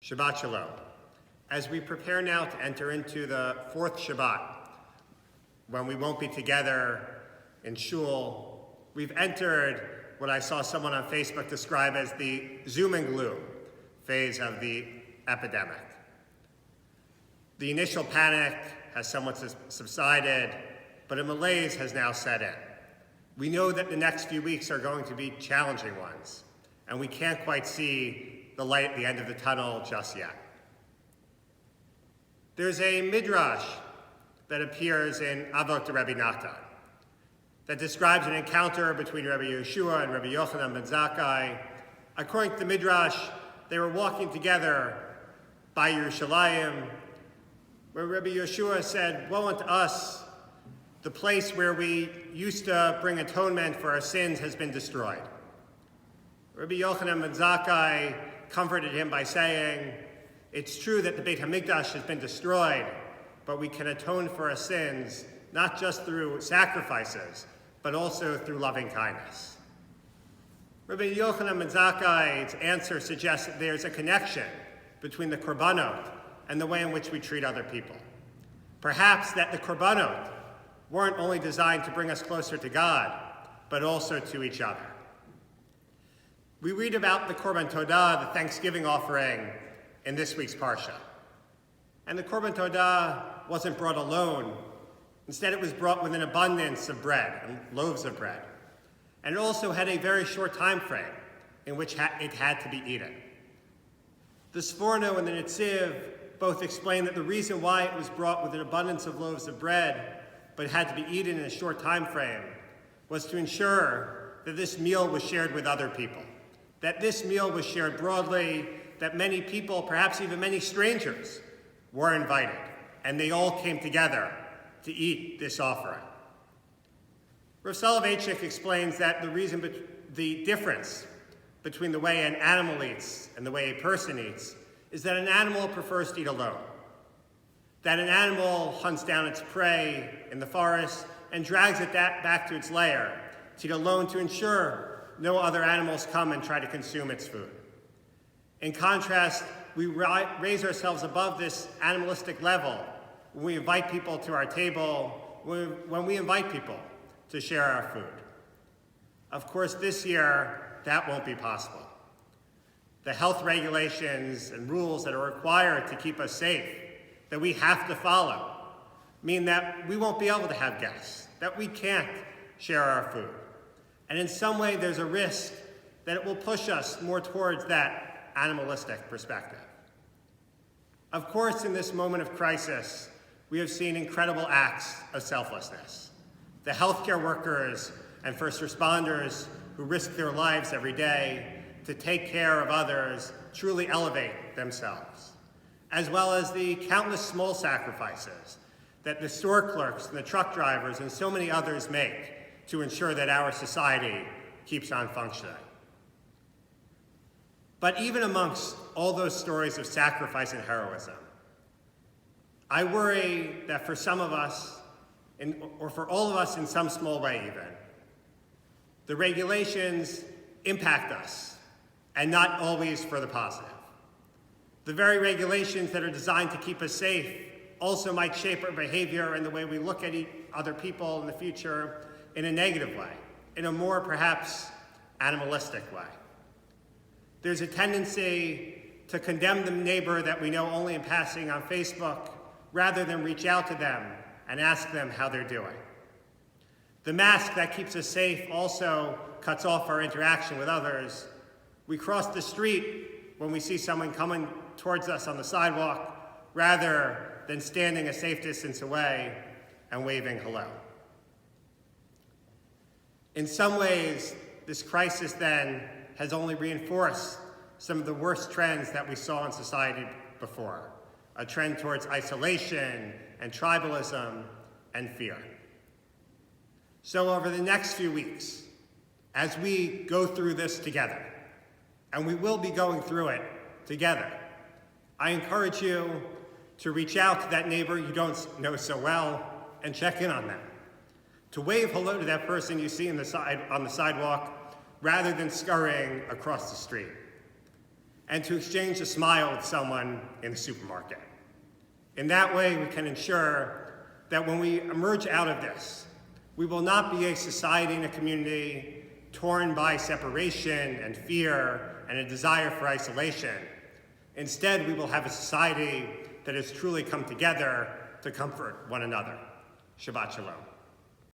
Shabbat Shalom. As we prepare now to enter into the fourth Shabbat, when we won't be together in shul, we've entered what I saw someone on Facebook describe as the Zoom and gloom phase of the epidemic. The initial panic has somewhat subsided, but a malaise has now set in. We know that the next few weeks are going to be challenging ones, and we can't quite see the light at the end of the tunnel just yet. There's a midrash that appears in Avot de Rabbi Natan that describes an encounter between Rabbi Yeshua and Rabbi Yochanan ben Zakkai. According to the midrash, they were walking together by Yerushalayim, where Rabbi Yeshua said, "Woe unto us, the place where we used to bring atonement for our sins has been destroyed." Rabbi Yochanan ben Zakkai comforted him by saying, "It's true that the Beit HaMikdash has been destroyed, but we can atone for our sins not just through sacrifices, but also through loving kindness." Rabbi Yochanan ben Zakkai's answer suggests that there's a connection between the korbanot and the way in which we treat other people. Perhaps that the korbanot weren't only designed to bring us closer to God, but also to each other. We read about the Korban Todah, the Thanksgiving offering, in this week's Parsha. And the Korban Todah wasn't brought alone. Instead, it was brought with an abundance of bread and loaves of bread. And it also had a very short time frame in which it had to be eaten. The Sforno and the Netziv both explain that the reason why it was brought with an abundance of loaves of bread, but had to be eaten in a short time frame, was to ensure that this meal was shared with other people, that this meal was shared broadly, that many people, perhaps even many strangers, were invited, and they all came together to eat this offering. Rav Soloveitchik explains that the difference between the way an animal eats and the way a person eats is that an animal prefers to eat alone, that an animal hunts down its prey in the forest and drags it back to its lair to eat alone to ensure no other animals come and try to consume its food. In contrast, we raise ourselves above this animalistic level when we invite people to our table, when we invite people to share our food. Of course, this year, that won't be possible. The health regulations and rules that are required to keep us safe, that we have to follow, mean that we won't be able to have guests, that we can't share our food. And in some way, there's a risk that it will push us more towards that animalistic perspective. Of course, in this moment of crisis, we have seen incredible acts of selflessness. The healthcare workers and first responders who risk their lives every day to take care of others truly elevate themselves, as well as the countless small sacrifices that the store clerks and the truck drivers and so many others make to ensure that our society keeps on functioning. But even amongst all those stories of sacrifice and heroism, I worry that for some of us, or for all of us in some small way even, the regulations impact us, and not always for the positive. The very regulations that are designed to keep us safe also might shape our behavior and the way we look at other people in the future in a negative way, in a more perhaps animalistic way. There's a tendency to condemn the neighbor that we know only in passing on Facebook, rather than reach out to them and ask them how they're doing. The mask that keeps us safe also cuts off our interaction with others. We cross the street when we see someone coming towards us on the sidewalk, rather than standing a safe distance away and waving hello. In some ways, this crisis then has only reinforced some of the worst trends that we saw in society before, a trend towards isolation and tribalism and fear. So over the next few weeks, as we go through this together, and we will be going through it together, I encourage you to reach out to that neighbor you don't know so well and check in on them, to wave hello to that person you see on the sidewalk rather than scurrying across the street. and to exchange a smile with someone in the supermarket. In that way, we can ensure that when we emerge out of this, we will not be a society and a community torn by separation and fear and a desire for isolation. Instead, we will have a society that has truly come together to comfort one another. Shabbat Shalom.